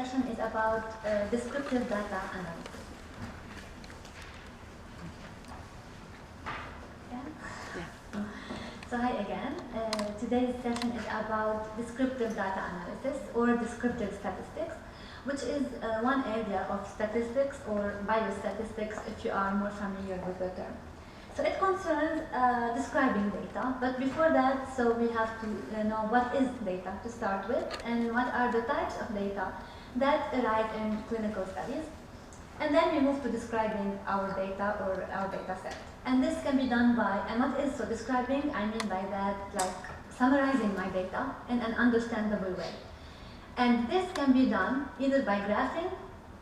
session is about descriptive data analysis. Yeah? So hi again. Today's session is about descriptive data analysis or descriptive statistics, which is one area of statistics or biostatistics if you are more familiar with the term. So it concerns describing data, but before that, so we have to know what is data to start with and what are the types of data that arise in clinical studies. And then we move to describing our data or our data set. And this can be done by, and what is so describing, I mean by that like summarizing my data in an understandable way. And this can be done either by graphing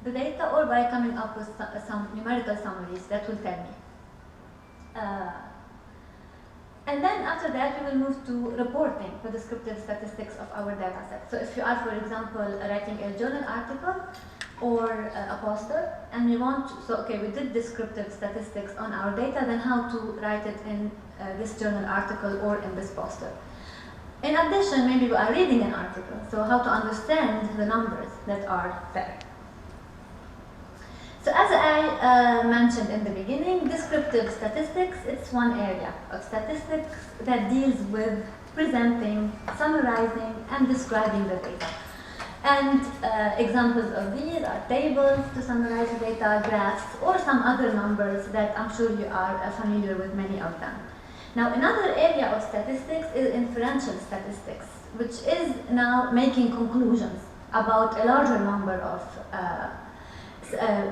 the data or by coming up with some numerical summaries that will tell me. And then after that, we will move to reporting the descriptive statistics of our data set. So if you are, for example, writing a journal article or a poster, and we want to, so okay, we did descriptive statistics on our data, then how to write it in this journal article or in this poster. In addition, maybe we are reading an article, so how to understand the numbers that are there. So as I mentioned in the beginning, descriptive statistics, it's one area of statistics that deals with presenting, summarizing, and describing the data. And examples of these are tables to summarize the data, graphs, or some other numbers that I'm sure you are familiar with many of them. Now, another area of statistics is inferential statistics, which is now making conclusions about a larger number of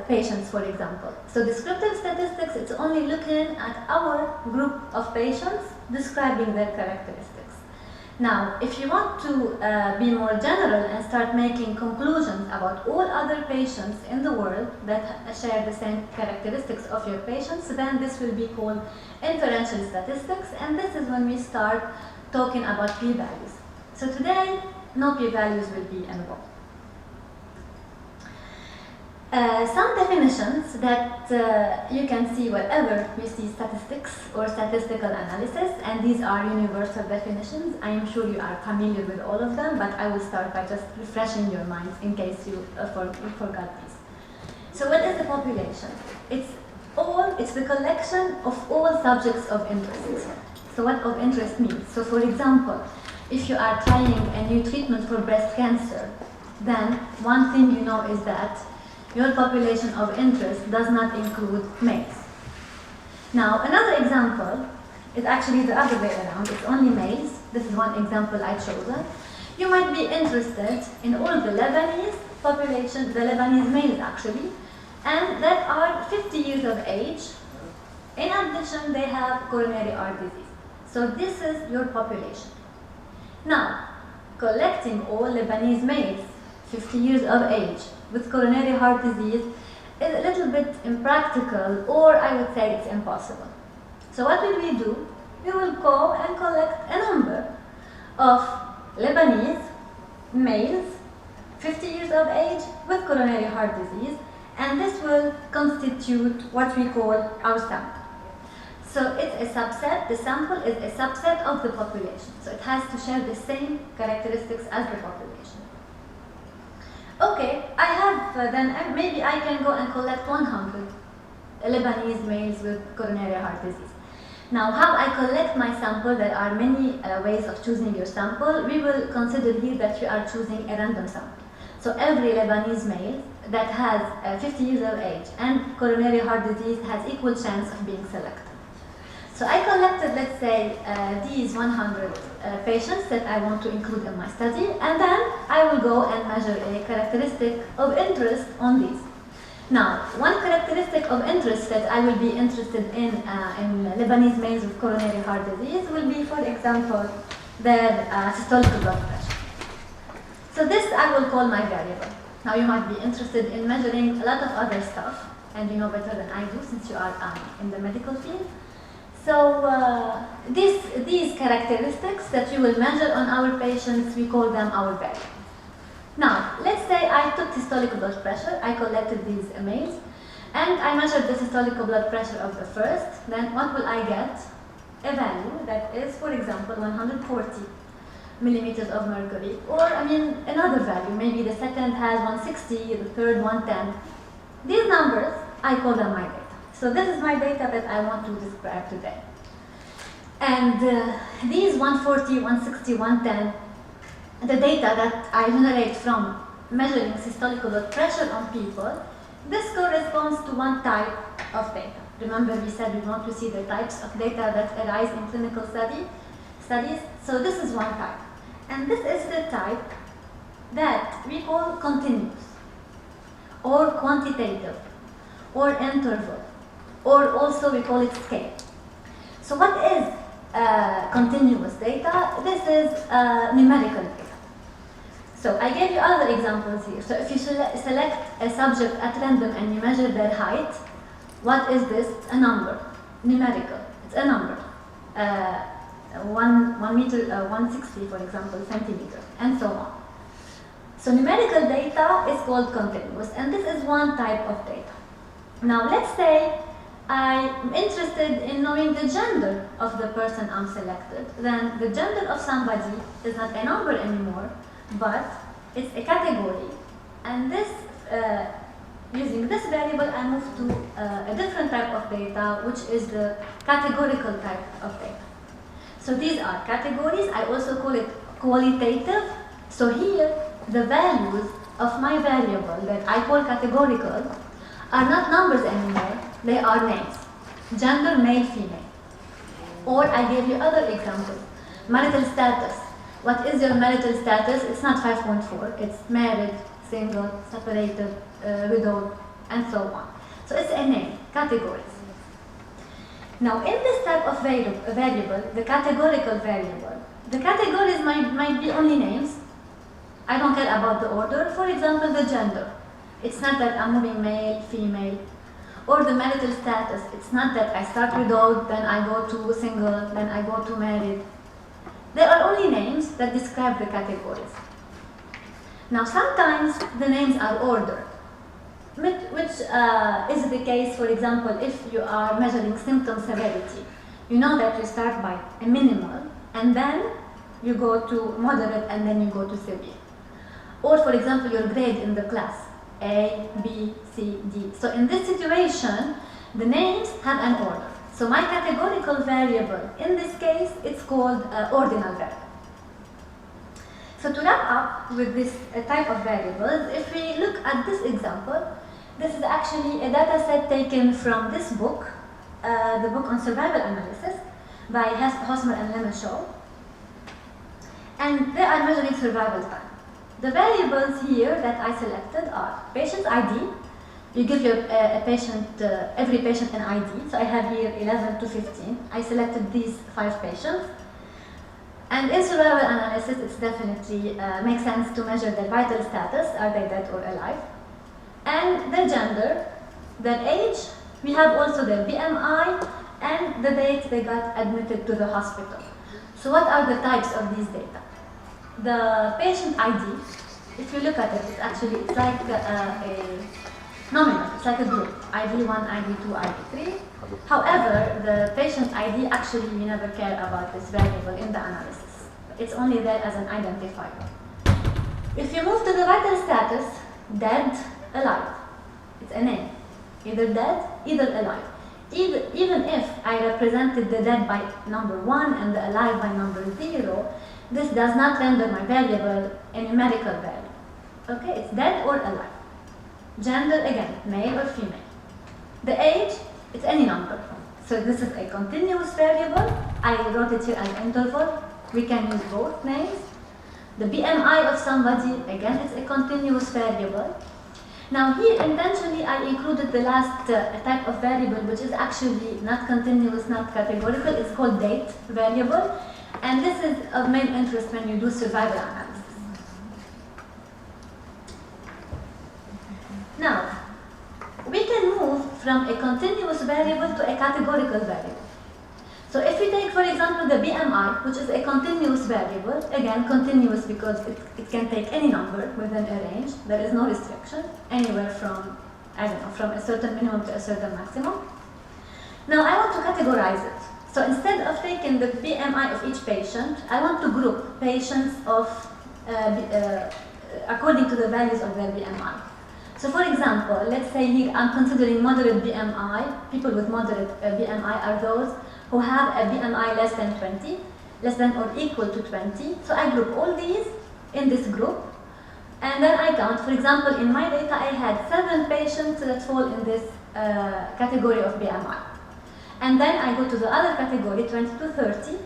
patients, for example. So descriptive statistics, it's only looking at our group of patients, describing their characteristics. Now, if you want to be more general and start making conclusions about all other patients in the world that share the same characteristics of your patients, then this will be called inferential statistics, and this is when we start talking about p-values. So today, no p-values will be involved. Some definitions that you can see wherever you see statistics or statistical analysis, and these are universal definitions. I am sure you are familiar with all of them, but I will start by just refreshing your minds in case you forgot these. So what is the population? It's the collection of all subjects of interest. So what of interest means? So for example, if you are trying a new treatment for breast cancer, then one thing you know is that your population of interest does not include males. Now, another example is actually the other way around. It's only males. This is one example I've chosen. You might be interested in all the Lebanese population, the Lebanese males actually, and that are 50 years of age. In addition, they have coronary heart disease. So this is your population. Now, collecting all Lebanese males, 50 years of age, with coronary heart disease is a little bit impractical, or I would say it's impossible. So what will we do? We will go and collect a number of Lebanese males, 50 years of age, with coronary heart disease, and this will constitute what we call our sample. So it's a subset, the sample is a subset of the population. So it has to share the same characteristics as the population. Okay, I have then maybe I can go and collect 100 Lebanese males with coronary heart disease. Now, how I collect my sample, there are many ways of choosing your sample. We will consider here that you are choosing a random sample. So every Lebanese male that has 50 years of age and coronary heart disease has equal chance of being selected. So I collected, let's say, these 100 patients that I want to include in my study, and then I will go and measure a characteristic of interest on these. Now, one characteristic of interest that I will be interested in Lebanese males with coronary heart disease will be, for example, their systolic blood pressure. So this I will call my variable. Now, you might be interested in measuring a lot of other stuff, and you know better than I do since you are in the medical field. So these characteristics that you will measure on our patients, we call them our variables. Now, let's say I took systolic blood pressure, I collected these males, and I measured the systolic blood pressure of the first, then what will I get? A value that is, for example, 140. millimeters of mercury, or another value. Maybe the second has 160, the third 110. These numbers, I call them my data. So this is my data that I want to describe today. And these 140, 160, 110, the data that I generate from measuring systolic blood pressure on people, this corresponds to one type of data. Remember, we said we want to see the types of data that arise in clinical studies. So this is one type. And this is the type that we call continuous, or quantitative, or interval, or also we call it scale. So what is continuous data? This is numerical data. So I gave you other examples here. So if you select a subject at random and you measure their height, what is this? A number, numerical. It's a number. 1 meter, 160, for example, centimeter, and so on. So numerical data is called continuous, and this is one type of data. Now let's say I'm interested in knowing the gender of the person I'm selected. Then the gender of somebody is not a number anymore, but it's a category. And this, using this variable, I move to a different type of data, which is the categorical type of data. So these are categories. I also call it qualitative. So here, the values of my variable that I call categorical are not numbers anymore, they are names. Gender, male, female. Or I gave you other examples. Marital status. What is your marital status? It's not 5.4, it's married, single, separated, widowed, and so on. So it's a name, categories. Now in this type of variable, the categorical variable, the categories might be only names. I don't care about the order. For example, the gender. It's not that I'm moving male, female. Or the marital status. It's not that I start widowed, then I go to single, then I go to married. There are only names that describe the categories. Now sometimes the names are ordered, which is the case, for example, if you are measuring symptom severity. You know that you start by a minimal, and then you go to moderate, and then you go to severe. Or for example, your grade in the class, A, B, C, D. So in this situation, the names have an order. So my categorical variable, in this case, it's called ordinal variable. So to wrap up with this type of variables, if we look at this example, this is actually a data set taken from this book, the book on survival analysis by Hosmer and Lemeshaw. And they are measuring survival time. The variables here that I selected are patient ID. You give your every patient an ID. So I have here 11 to 15. I selected these 5 patients. And in survival analysis, it's definitely makes sense to measure their vital status. Are they dead or alive? And their gender, their age. We have also their BMI and the date they got admitted to the hospital. So what are the types of these data? The patient ID, if you look at it, it's like a nominal, it's like a group, ID1, ID2, ID3. However, the patient ID, actually we never care about this variable in the analysis. It's only there as an identifier. If you move to the vital status, dead, alive, it's a name. Either dead, either alive. Even if I represented the dead by number 1 and the alive by number 0, this does not render my variable a numerical value. Okay, it's dead or alive. Gender, again, male or female. The age, it's any number. So this is a continuous variable. I wrote it here as interval. We can use both names. The BMI of somebody, again, it's a continuous variable. Now here, intentionally, I included the last type of variable, which is actually not continuous, not categorical. It's called date variable. And this is of main interest when you do survival analysis. Now, we can move from a continuous variable to a categorical variable. So if we take, for example, the BMI, which is a continuous variable, again, continuous because it can take any number within a range. There is no restriction, anywhere from, I don't know, from a certain minimum to a certain maximum. Now I want to categorize it. So instead of taking the BMI of each patient, I want to group patients according to the values of their BMI. So for example, let's say here I'm considering moderate BMI. People with moderate BMI are those who have a BMI less than 20, less than or equal to 20. So I group all these in this group, and then I count. For example, in my data, I had 7 patients that fall in this category of BMI. And then I go to the other category, 20 to 30.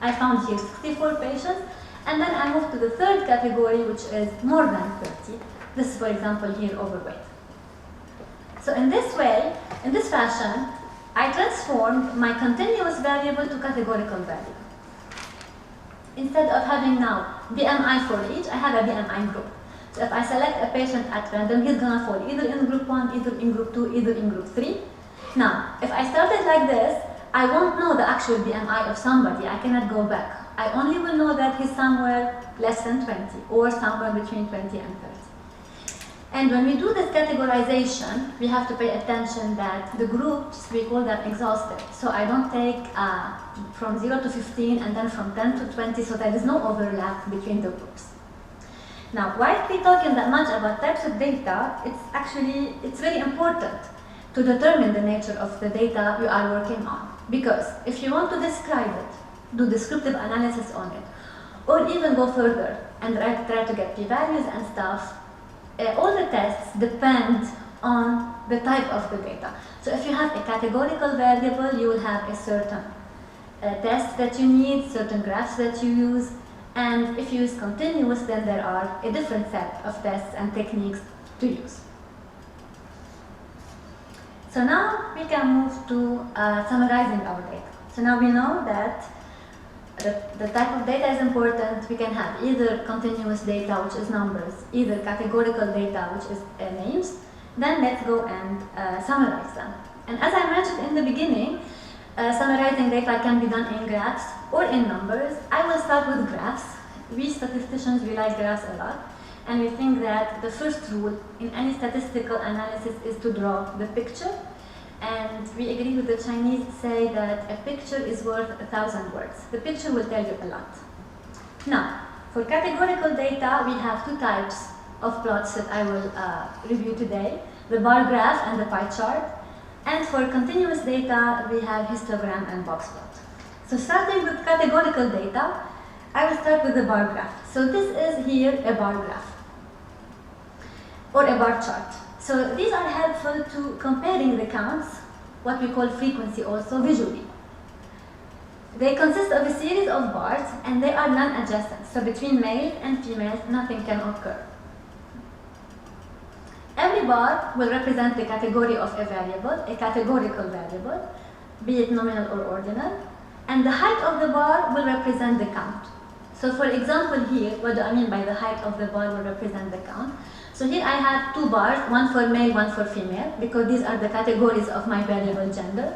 I found here 64 patients. And then I move to the third category, which is more than 30. This is, for example, here overweight. So in this way, in this fashion, I transformed my continuous variable to categorical variable. Instead of having now BMI for each, I have a BMI group. So if I select a patient at random, he's going to fall either in group 1, either in group 2, either in group 3. Now, if I started like this, I won't know the actual BMI of somebody. I cannot go back. I only will know that he's somewhere less than 20 or somewhere between 20 and 30. And when we do this categorization, we have to pay attention that the groups, we call them exhaustive. So I don't take from 0 to 15 and then from 10 to 20, so there is no overlap between the groups. Now, while we're talking that much about types of data, it's very important to determine the nature of the data you are working on. Because if you want to describe it, do descriptive analysis on it, or even go further and try to get p-values and stuff, all the tests depend on the type of the data. So if you have a categorical variable, you will have a certain test that you need, certain graphs that you use, and if you use continuous, then there are a different set of tests and techniques to use. So now we can move to summarizing our data. So now we know that the type of data is important. We can have either continuous data, which is numbers, either categorical data, which is names. Then let's go and summarize them. And as I mentioned in the beginning, summarizing data can be done in graphs or in numbers. I will start with graphs. We statisticians, we like graphs a lot. And we think that the first rule in any statistical analysis is to draw the picture. And we agree with the Chinese say that a picture is worth 1,000 words. The picture will tell you a lot. Now, for categorical data, we have 2 types of plots that I will review today, the bar graph and the pie chart. And for continuous data, we have histogram and box plot. So starting with categorical data, I will start with the bar graph. So this is here a bar graph or a bar chart. So these are helpful to comparing the counts, what we call frequency also visually. They consist of a series of bars and they are non-adjacent. So between males and females, nothing can occur. Every bar will represent the category of a variable, a categorical variable, be it nominal or ordinal, and the height of the bar will represent the count. So for example here, what do I mean by the height of the bar will represent the count? So here I have 2 bars, one for male, one for female, because these are the categories of my variable gender.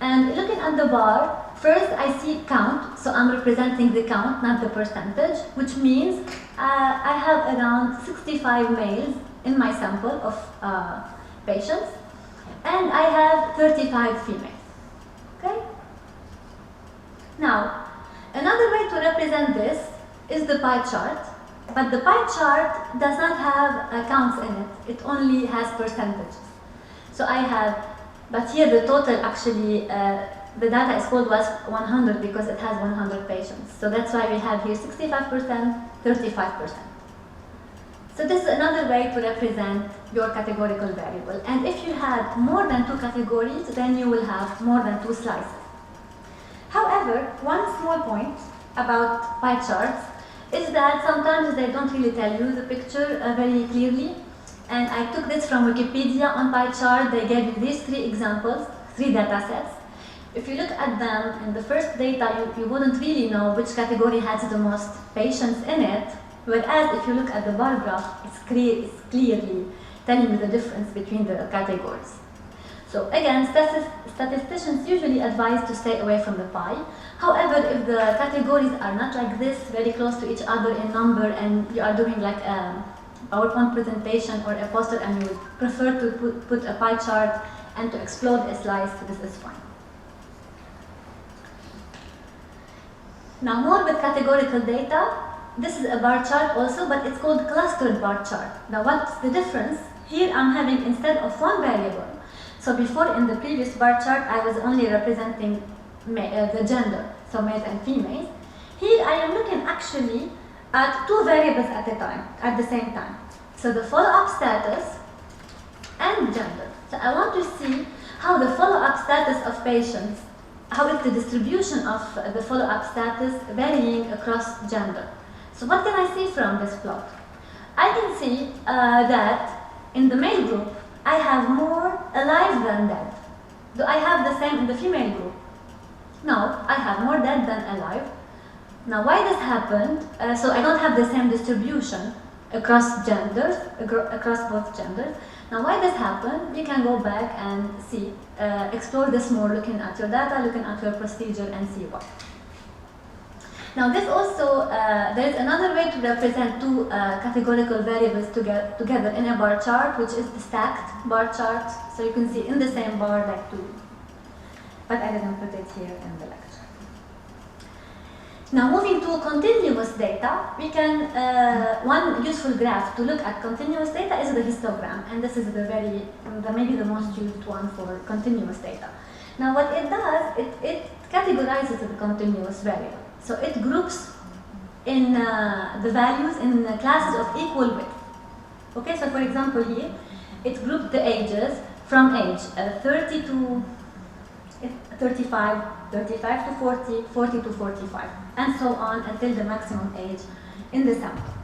And looking at the bar, first I see count, so I'm representing the count, not the percentage, which means I have around 65 males in my sample of patients, and I have 35 females. Okay? Now, another way to represent this is the pie chart. But the pie chart does not have counts in it. It only has percentages. So I have, but here the total actually, the data is called was 100 because it has 100 patients. So that's why we have here 65%, 35%. So this is another way to represent your categorical variable. And if you have more than 2 categories, then you will have more than 2 slices. However, one small point about pie charts is that sometimes they don't really tell you the picture very clearly. And I took this from Wikipedia on pie chart. They gave you these 3 examples, 3 data sets. If you look at them in the first data, you wouldn't really know which category has the most patients in it. Whereas if you look at the bar graph, it's clearly telling you the difference between the categories. So again, statisticians usually advise to stay away from the pie. However, if the categories are not like this, very close to each other in number, and you are doing like a PowerPoint presentation or a poster and you would prefer to put a pie chart and to explode a slice, this is fine. Now more with categorical data, this is a bar chart also, but it's called clustered bar chart. Now what's the difference? Here I'm having, instead of one variable, so before in the previous bar chart I was only representing the gender, so males and females. Here I am looking actually at two variables at a time, at the same time. So the follow-up status and gender. So I want to see how the follow-up status of patients, how is the distribution of the follow-up status varying across gender. So what can I see from this plot? I can see that in the male group, I have more alive than dead. Do I have the same in the female group? No, I have more dead than alive. Now why this happened? So I don't have the same distribution across genders, across both genders. Now why this happened? You can go back and see, explore this more, looking at your data, looking at your procedure, and see why. Now this also, there is another way to represent two categorical variables together in a bar chart, which is the stacked bar chart. So you can see in the same bar like two, but I didn't put it here in the lecture. Now moving to continuous data, we can, one useful graph to look at continuous data is the histogram, and this is maybe the most used one for continuous data. Now what it does, it categorizes the continuous variable. So it groups in the values in classes of equal width. Okay, so for example here, it grouped the ages from age 30 to 35, 35 to 40, 40 to 45, and so on until the maximum age in the sample.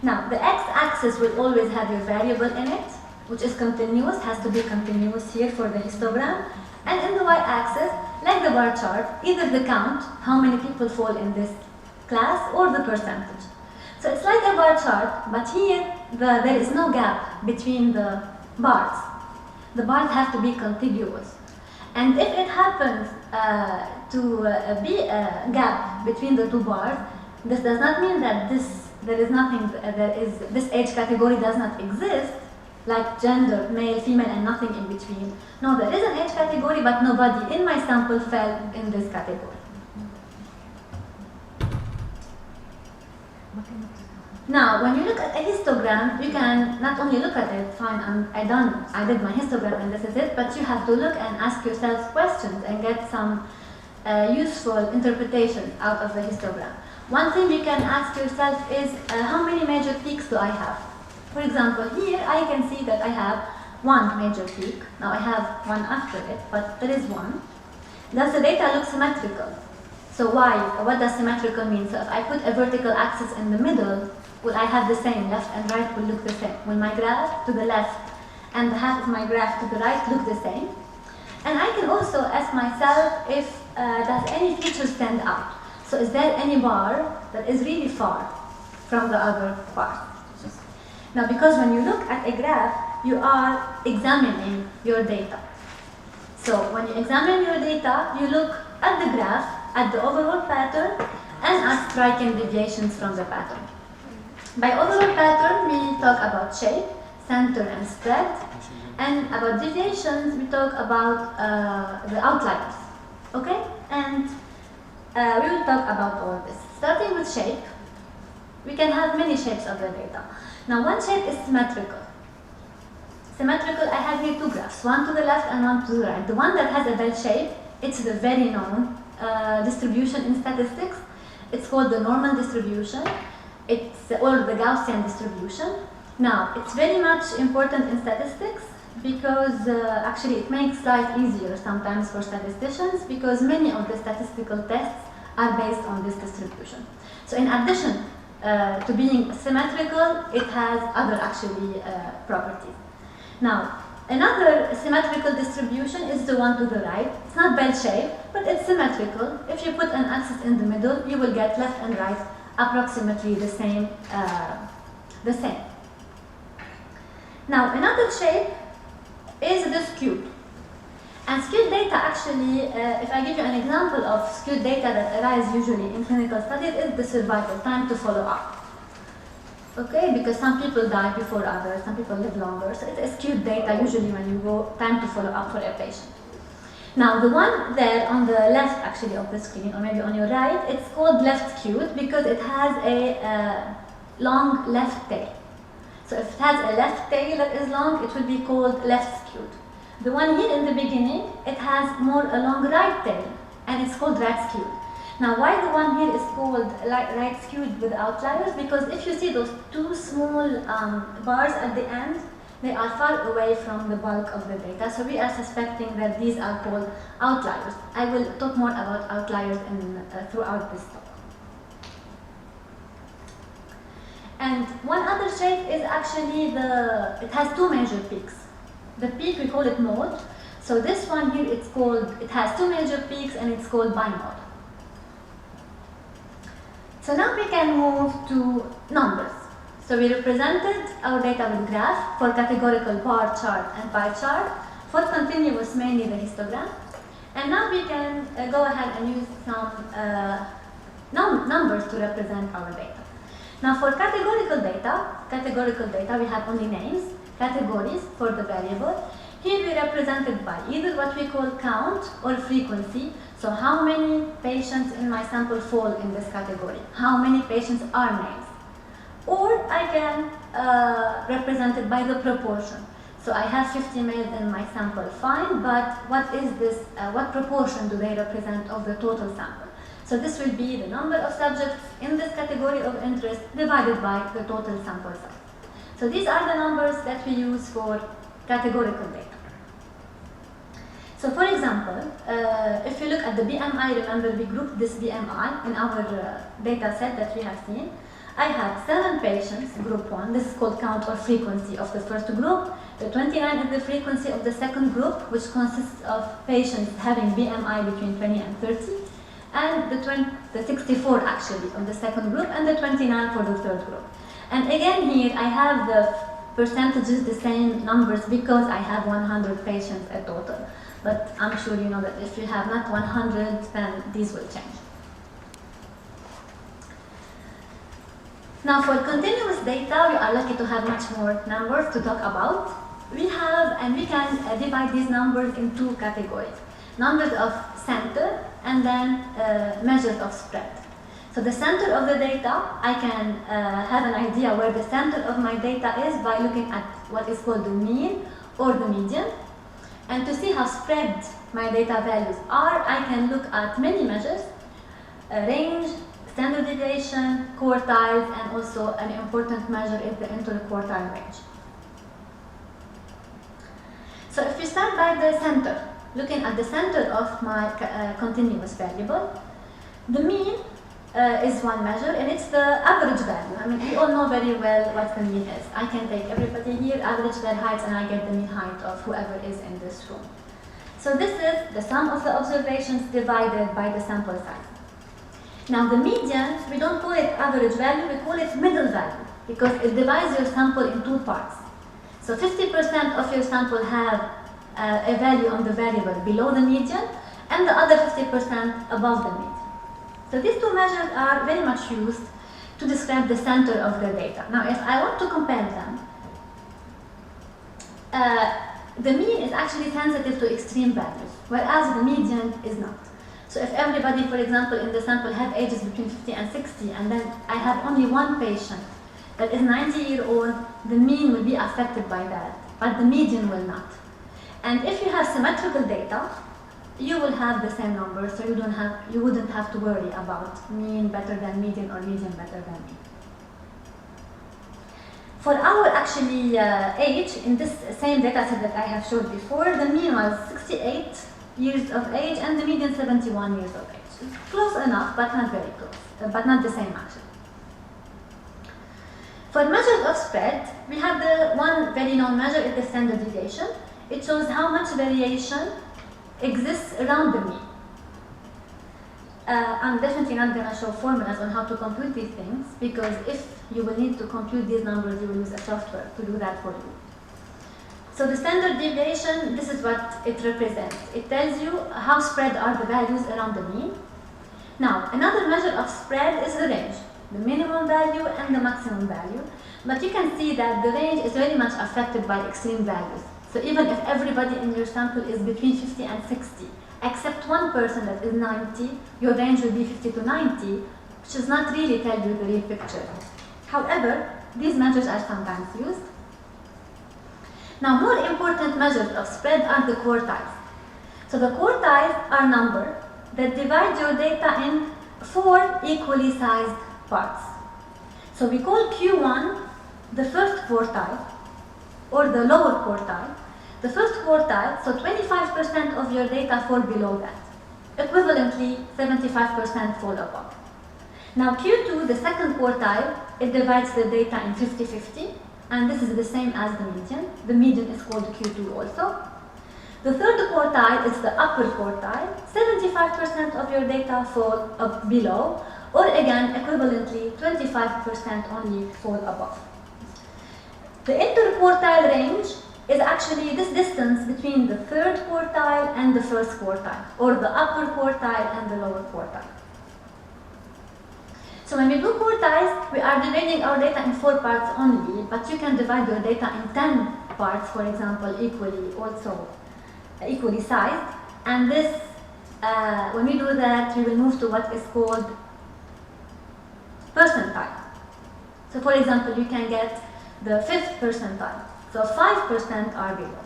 Now, the x-axis will always have a variable in it, which is continuous, has to be continuous here for the histogram, and in the y-axis, like the bar chart, either the count, how many people fall in this class, or the percentage. So it's like a bar chart, but here there is no gap between the bars. The bars have to be contiguous. And if it happens to be a gap between the two bars, this does not mean that this age category does not exist, like gender, male, female, and nothing in between. No, there is an age category, but nobody in my sample fell in this category. Now, when you look at a histogram, you can not only look at it, fine, I did my histogram and this is it, but you have to look and ask yourself questions and get some useful interpretations out of the histogram. One thing you can ask yourself is, how many major peaks do I have? For example, here I can see that I have one major peak. Now I have one after it, but there is one. Does the data look symmetrical? So why? What does symmetrical mean? So if I put a vertical axis in the middle, will I have the same? Left and right will look the same. Will my graph to the left and the half of my graph to the right look the same? And I can also ask myself if does any feature stand out? So is there any bar that is really far from the other bar? Now, because when you look at a graph, you are examining your data. So when you examine your data, you look at the graph, at the overall pattern, and at striking deviations from the pattern. By overall pattern, we talk about shape, center, and spread. And about deviations, we talk about the outliers. Okay? And we will talk about all this. Starting with shape, we can have many shapes of the data. Now, one shape is symmetrical. Symmetrical, I have here two graphs, one to the left and one to the right. The one that has a bell shape, it's the very known distribution in statistics. It's called the normal distribution. It's or the Gaussian distribution. Now, it's very much important in statistics because actually it makes life easier sometimes for statisticians because many of the statistical tests are based on this distribution. So in addition to being symmetrical, it has other actually properties. Now, another symmetrical distribution is the one to the right. It's not bell-shaped, but it's symmetrical. If you put an axis in the middle, you will get left and right approximately the same. Now, another shape is the skewed. And skewed data actually, if I give you an example of skewed data that arise usually in clinical studies, is the survival time to follow up. Okay, because some people die before others, some people live longer, so it's a skewed data usually when you go time to follow up for a patient. Now the one there on the left actually of the screen, or maybe on your right, it's called left skewed because it has a long left tail. So if it has a left tail that is long, it will be called left skewed. The one here in the beginning, it has more a long right tail, and it's called right skewed. Now why the one here is called right skewed with outliers? Because if you see those two small bars at the end, they are far away from the bulk of the data, so we are suspecting that these are called outliers. I will talk more about outliers throughout this talk. And one other shape is actually it has two major peaks. The peak, we call it mode. So this one here, it has two major peaks and it's called bimode. So now we can move to numbers. So we represented our data with graph for categorical bar chart and pie chart, for continuous mainly the histogram. And now we can go ahead and use some numbers to represent our data. Now for categorical data we have only names, categories for the variable. Here we represented by either what we call count or frequency. So how many patients in my sample fall in this category? How many patients are names? Or I can represent it by the proportion. So I have 50 males in my sample, fine, but what is this, what proportion do they represent of the total sample? So this will be the number of subjects in this category of interest divided by the total sample size. So these are the numbers that we use for categorical data. So for example, if you look at the BMI, remember we grouped this BMI in our data set that we have seen. I had 7 patients, group 1, this is called count or frequency of the first group. The 29 is the frequency of the second group, which consists of patients having BMI between 20 and 30, and the 64 actually of the second group, and the 29 for the third group. And again here, I have the percentages, the same numbers, because I have 100 patients at total. But I'm sure you know that if you have not 100, then these will change. Now for continuous data, we are lucky to have much more numbers to talk about. We have, and we can divide these numbers in two categories. Numbers of center and then measures of spread. So the center of the data, I can have an idea where the center of my data is by looking at what is called the mean or the median. And to see how spread my data values are, I can look at many measures, range, standard deviation, quartiles, and also an important measure is the interquartile range. So if we start by the center, looking at the center of my continuous variable, the mean is one measure, and it's the average value. I mean, we all know very well what the mean is. I can take everybody here, average their heights, and I get the mean height of whoever is in this room. So this is the sum of the observations divided by the sample size. Now the median, we don't call it average value, we call it middle value, because it divides your sample in two parts. So 50% of your sample have a value on the variable below the median, and the other 50% above the median. So these two measures are very much used to describe the center of the data. Now if I want to compare them, the mean is actually sensitive to extreme values, whereas the median is not. So if everybody, for example, in the sample have ages between 50 and 60, and then I have only one patient that is 90-year-old, the mean will be affected by that, but the median will not. And if you have symmetrical data, you will have the same numbers, so you wouldn't have to worry about mean better than median or median better than mean. For our actually age, in this same data set that I have showed before, the mean was 68 years of age and the median 71 years of age. It's close enough, but not very close, but not the same actually. For measures of spread, we have the one very known measure is the standard deviation. It shows how much variation exists around the mean. I'm definitely not going to show formulas on how to compute these things, because if you will need to compute these numbers, you will use a software to do that for you. So the standard deviation, this is what it represents. It tells you how spread are the values around the mean. Now, another measure of spread is the range, the minimum value and the maximum value. But you can see that the range is very much affected by extreme values. So even if everybody in your sample is between 50 and 60, except one person that is 90, your range will be 50 to 90, which does not really tell you the real picture. However, these measures are sometimes used. Now, more important measures of spread are the quartiles. So the quartiles are numbers that divide your data in 4 equally sized parts. So we call Q1 the first quartile, or the lower quartile. The first quartile, so 25% of your data fall below that. Equivalently, 75% fall above. Now Q2, the second quartile, it divides the data in 50-50, and this is the same as the median. The median is called Q2 also. The third quartile is the upper quartile. 75% of your data fall up below, or again, equivalently, 25% only fall above. The interquartile range is actually this distance between the third quartile and the first quartile, or the upper quartile and the lower quartile. So when we do quartiles, we are dividing our data in 4 parts only, but you can divide your data in 10 parts, for example, equally sized. And this, when we do that, we will move to what is called percentile. So for example, you can get the 5th percentile. So 5% are below.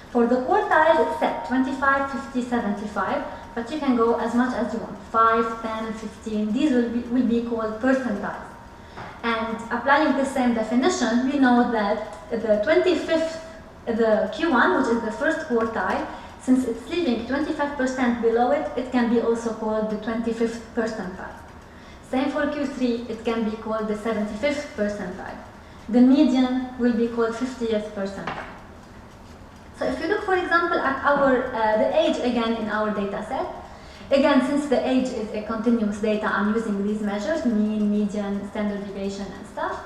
For the quartile, it's set 25, 50, 75, but you can go as much as you want, 5, 10, 15. These will be called percentiles. And applying the same definition, we know that the 25th, the Q1, which is the first quartile, since it's leaving 25% below it, it can be also called the 25th percentile. Same for Q3, it can be called the 75th percentile. The median will be called 50th percentile. So if you look, for example, at the age again in our data set, again, since the age is a continuous data, I'm using these measures, mean, median, standard deviation, and stuff.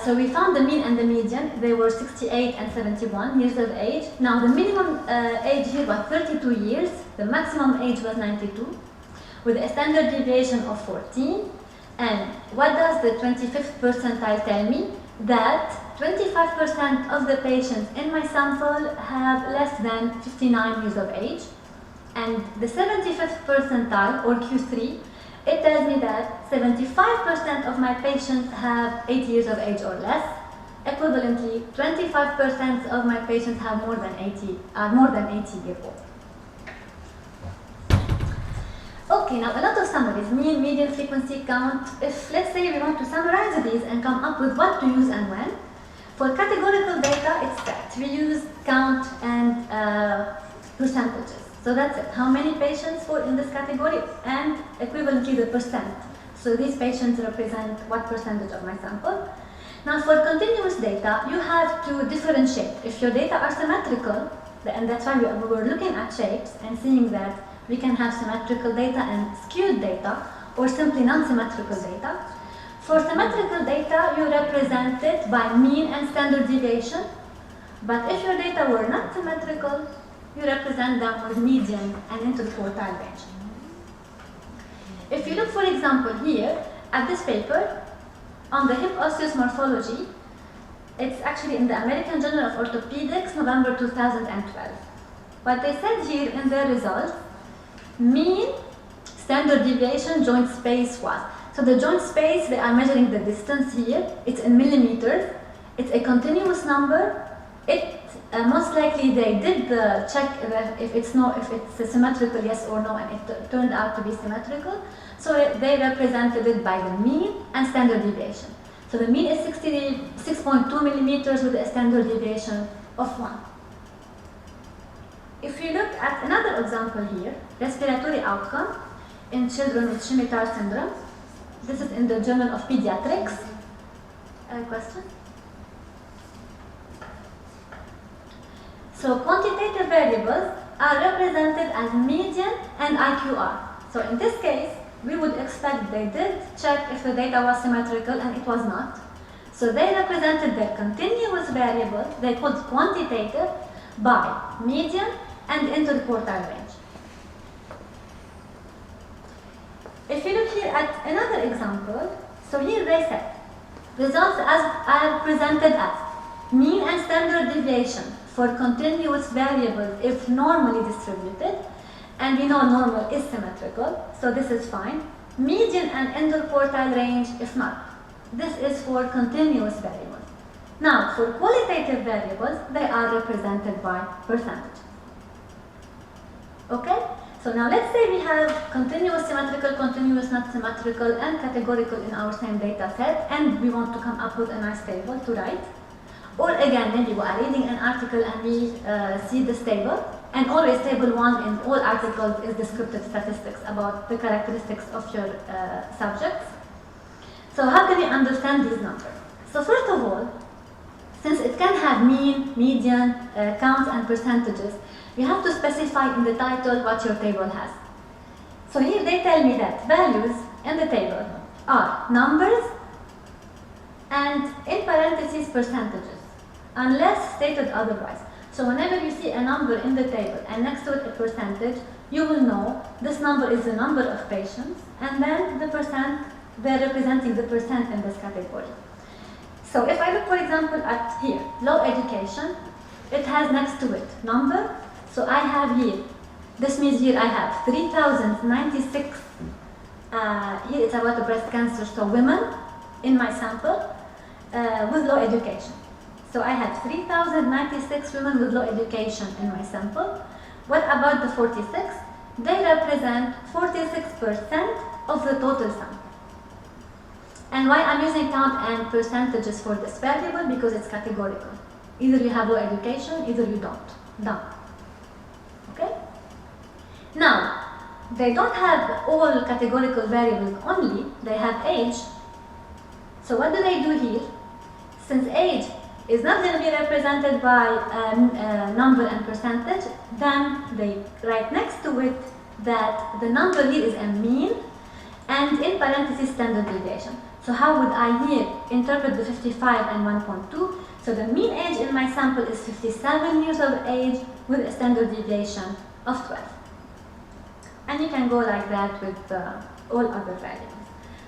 So we found the mean and the median. They were 68 and 71 years of age. Now the minimum age here was 32 years. The maximum age was 92, with a standard deviation of 14. And what does the 25th percentile tell me? That 25% of the patients in my sample have less than 59 years of age. And the 75th percentile, or Q3, it tells me that 75% of my patients have 80 years of age or less. Equivalently, 25% of my patients have more than 80 years old. Okay, now a lot of summaries, mean, median, frequency, count. If, let's say, we want to summarize these and come up with what to use and when, for categorical data, it's set. We use count and percentages. So that's it. How many patients fall in this category, and equivalently the percent. So these patients represent what percentage of my sample. Now for continuous data, you have to differentiate. If your data are symmetrical, and that's why we were looking at shapes and seeing that we can have symmetrical data and skewed data, or simply non-symmetrical data. For symmetrical data, you represent it by mean and standard deviation. But if your data were not symmetrical, you represent them with median and interquartile range. If you look, for example, here at this paper on the hip osseous morphology, it's actually in the American Journal of Orthopedics, November 2012. What they said here in their results, mean standard deviation joint space was. So the joint space, they are measuring the distance here. It's in millimeters. It's a continuous number. Most likely they did the check if it's a symmetrical yes or no, and it turned out to be symmetrical. So they represented it by the mean and standard deviation. So the mean is 66.2 millimeters with a standard deviation of 1. If you look at another example here, respiratory outcome in children with Scimitar syndrome. This is in the Journal of Pediatrics. Question? So quantitative variables are represented as median and IQR. So in this case, we would expect they did check if the data was symmetrical, and it was not. So they represented their continuous variable, they called quantitative, by median and interquartile range. If you look here at another example, so here they said, results are presented as Mean and standard deviation for continuous variables if normally distributed, and we know normal is symmetrical, so this is fine. Median and interquartile range if not. This is for continuous variables. Now, for qualitative variables, they are represented by percentage. Okay? So now let's say we have continuous symmetrical, continuous not symmetrical, and categorical in our same data set, and we want to come up with a nice table to write. Or again, maybe we are reading an article and we see this table, and always table 1 in all articles is descriptive statistics about the characteristics of your subjects. So how can we understand these numbers? So first of all, since it can have mean, median, counts, and percentages, you have to specify in the title what your table has. So here they tell me that values in the table are numbers and in parentheses percentages, unless stated otherwise. So whenever you see a number in the table and next to it a percentage, you will know this number is the number of patients, and then the percent, they're representing the percent in this category. So if I look, for example, at here, low education, it has next to it number. So I have here, this means here I have 3,096, here it's about the breast cancer, so women in my sample with low education. So I have 3,096 women with low education in my sample. What about the 46? They represent 46% of the total sample. And why I'm using count and percentages for this variable? Because it's categorical. Either you have low education, either you don't. Done. Okay? Now, they don't have all categorical variables only, they have age. So what do they do here? Since age is not going to be represented by number and percentage, then they write next to it that the number here is a mean and in parentheses standard deviation. So how would I here interpret the 55 and 1.2? So the mean age in my sample is 57 years of age with a standard deviation of 12. And you can go like that with all other values.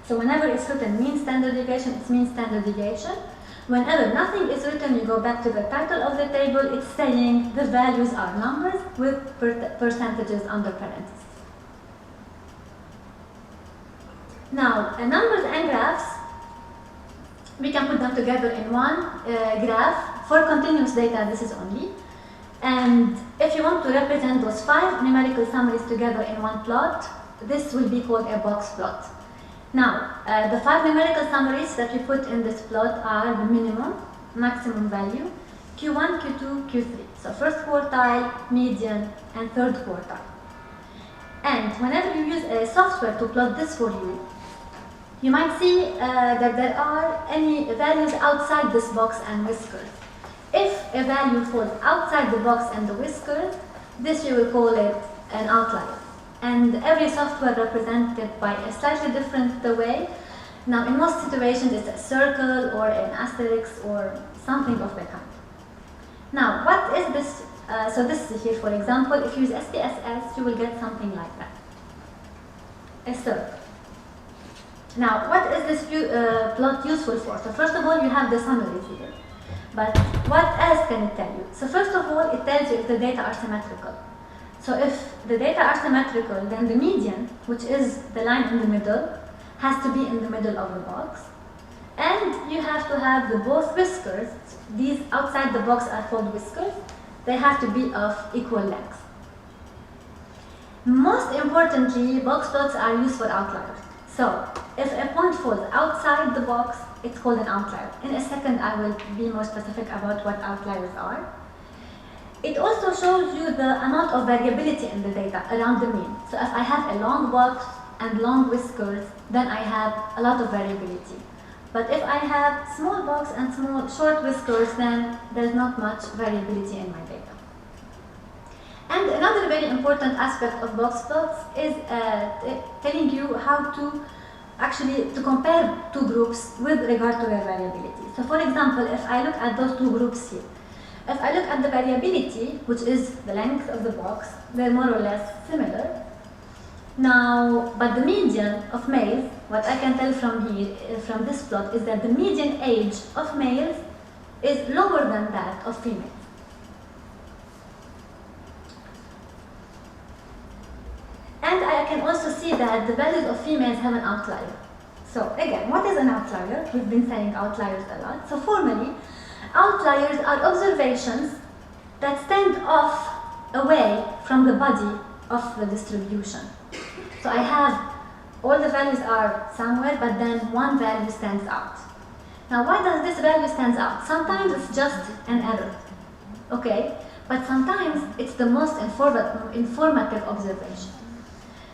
So whenever it's written mean standard deviation, it's mean standard deviation. Whenever nothing is written, you go back to the title of the table, it's saying the values are numbers with percentages under parentheses. Now, numbers and graphs, we can put them together in one graph. For continuous data, this is only. And if you want to represent those 5 numerical summaries together in one plot, this will be called a box plot. Now, the 5 numerical summaries that we put in this plot are the minimum, maximum value, Q1, Q2, Q3. So first quartile, median, and third quartile. And whenever you use a software to plot this for you, you might see that there are any values outside this box and whiskers. If a value falls outside the box and the whiskers, this you will call it an outlier. And every software represented by a slightly different way. Now, in most situations, it's a circle or an asterisk or something of the kind. Now, what is this? So this is here, for example, if you use SPSS, you will get something like that. A circle. Now, what is this plot useful for? So first of all, you have the summaries here. But what else can it tell you? So first of all, it tells you if the data are symmetrical. So if the data are symmetrical, then the median, which is the line in the middle, has to be in the middle of the box. And you have to have the both whiskers, these outside the box are called whiskers, they have to be of equal length. Most importantly, box plots are used for outliers. So if a point falls outside the box, it's called an outlier. In a second, I will be more specific about what outliers are. It also shows you the amount of variability in the data around the mean. So if I have a long box and long whiskers, then I have a lot of variability. But if I have small box and small short whiskers, then there's not much variability in my data. And another very important aspect of box plots is telling you how to actually compare two groups with regard to their variability. So for example, if I look at those two groups here, if I look at the variability, which is the length of the box, they're more or less similar. Now, but the median of males, what I can tell from here, from this plot, is that the median age of males is lower than that of females. And I can also see that the values of females have an outlier. So again, what is an outlier? We've been saying outliers a lot. So formally, outliers are observations that stand off away from the body of the distribution. So I have all the values are somewhere, but then one value stands out. Now, why does this value stand out? Sometimes it's just an error, okay? But sometimes it's the most informative observation.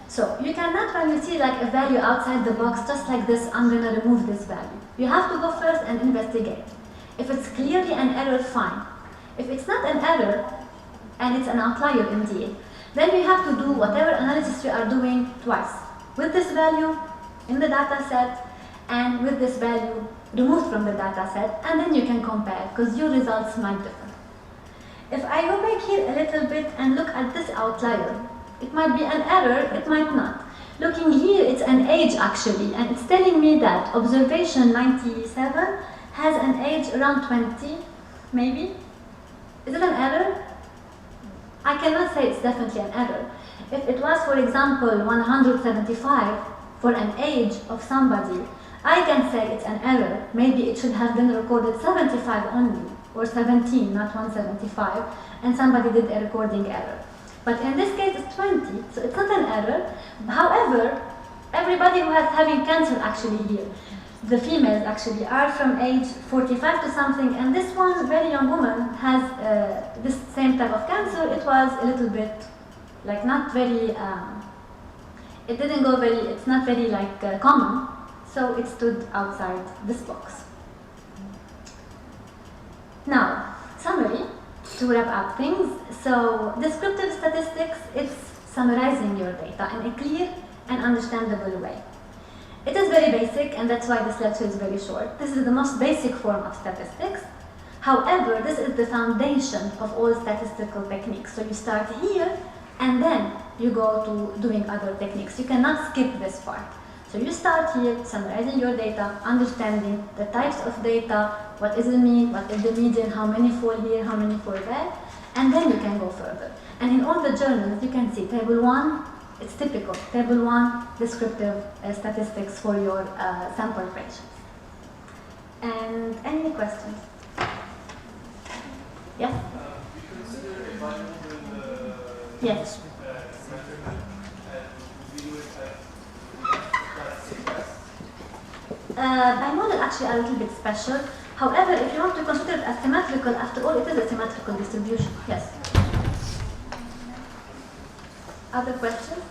So you cannot, when you see like a value outside the box, just like this, I'm gonna remove this value. You have to go first and investigate. If it's clearly an error, fine. If it's not an error, and it's an outlier indeed, then you have to do whatever analysis you are doing twice. With this value in the data set, and with this value removed from the data set, and then you can compare, because your results might differ. If I go back here a little bit and look at this outlier, it might be an error, it might not. Looking here, it's an age actually, and it's telling me that observation 97 has an age around 20, maybe. Is it an error? I cannot say it's definitely an error. If it was, for example, 175 for an age of somebody, I can say it's an error. Maybe it should have been recorded 75 only, or 17, not 175, and somebody did a recording error. But in this case, it's 20, so it's not an error. However, everybody who has having cancer actually here, the females actually are from age 45 to something, and this one very young woman has this same type of cancer. It was a little bit, like not very, it didn't go very, it's not very like common, so it stood outside this box. Now, summary, to wrap up things. So, descriptive statistics, it's summarizing your data in a clear and understandable way. It is very basic, and that's why this lecture is very short. This is the most basic form of statistics. However, this is the foundation of all statistical techniques. So you start here, and then you go to doing other techniques. You cannot skip this part. So you start here, summarizing your data, understanding the types of data, what is the mean, what is the median, how many fall here, how many fall there, and then you can go further. And in all the journals, you can see table 1, it's typical. Table 1, descriptive statistics for your sample patients. And any questions? Yes? We consider a bimodal yes. method, and we do it at CPS. Bimodal actually are a little bit special. However, if you want to consider it as symmetrical, after all, it is a symmetrical distribution. Yes? Other questions?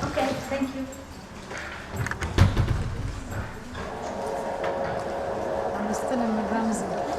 Okay, thank you. عم بستلم من رمزي